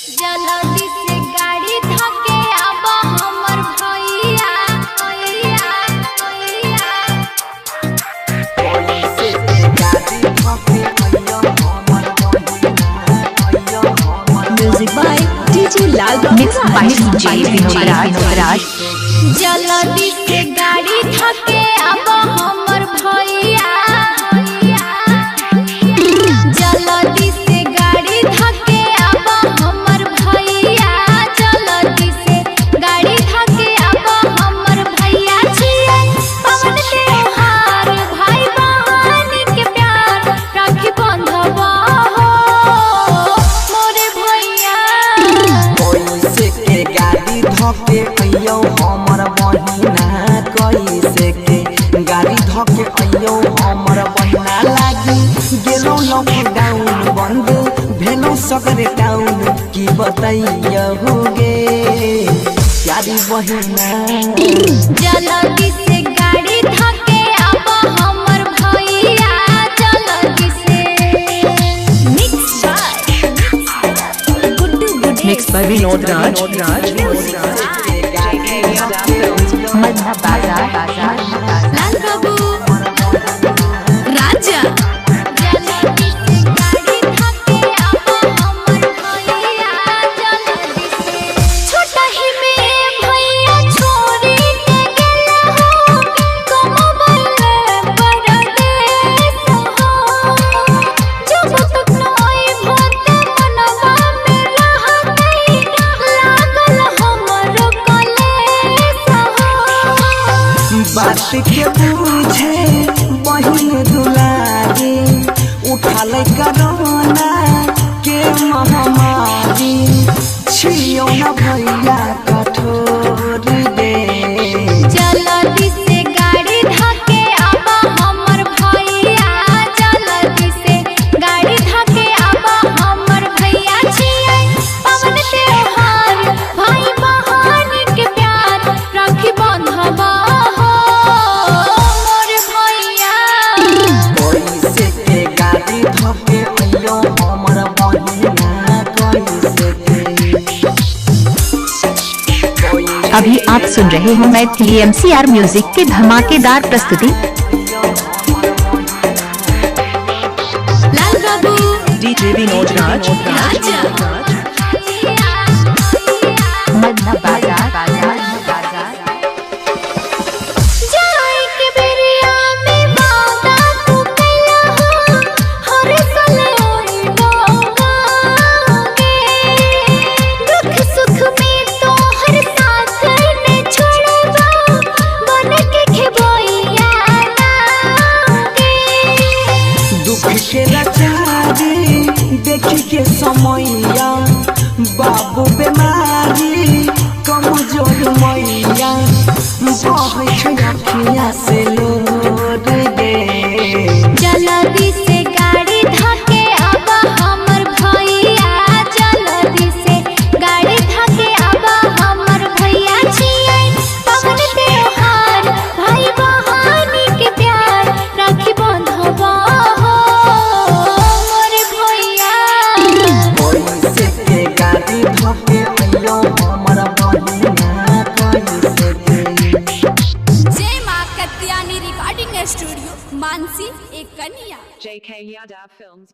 जल्दी से गाड़ी धके आबा हमर भैया music by DJ Lal mix by DJ Vinod Raj. जल्दी से गाड़ी धके आबा हमर भैया जल्दी से गाड़ी धके आबा हमर भैया जल्दी से गाड़ी धके आबा हमर भैया छिए पवन त्योहार भाई बहन के प्यार राखी बंधवा हो मोरे भैया कैसे के गाड़ी धके अइयो हमर बहिना कैसे के गाड़ी धके अइयो हमर बहिना लागी गेलो लॉकडाउन बंद भेलो सगरे टाउन की बताइयो होगे प्यारी बहिना जल्दी से गाड़ी धके आबा हमर भैया जल्दी से मिक्स बाय विनोद राज। मन्ना बाजार लाल बाबू राजा जल्दी से गाड़ी धके आबा हमर भैया जल्दी से छोटा ही में भैया छोरी के गेला हो कमबल परदेस हो जब तक नई भत मनवा में रहतई लागल हमर कलेस हो बात के पूछे बहिन दुलारी उठा ले कोरोना के महामारी छियो न भैया कठोर दे जल्दी से गाड़ी धके आबा हमर भैया जल्दी से गाड़ी धके आबा हमर भैया छिए पवन त्योहार भाई बहन के प्यार राखी बंधवा हो मोर भैया कैसे के गाड़ी धके अइयो हमर बहिना कैसे के अभी आप सुन रहे हो मैं TMCR म्यूजिक की धमाकेदार प्रस्तुति। लाल बाबू डीजे विनोद राज। राजा मन्ना बाजार जाए के बेरिया में वादा तू कइला हो हर साल ओई डोगागे दुख सुख में तो हर साथ ने छोड़बा बन के खेबैया लागे दुख के लाचारी देखी के समैया बाबू बीमारी कमजोर मैया बहै छै अखिया से लोर दे जल्दी से गाड़ी धके आबा हमर भैया जल्दी से गाड़ी धके आबा हमर भैया छिए पवन त्योहार भाई बहन के प्यार राखी बंधवा हो मोर भैया कैसे के गाड़ी धके अइयो हमर बहिना कैसे के जय मां कत्यानी रिकॉर्डिंग स्टूडियो मानसी एक कन्या JK Yadav Films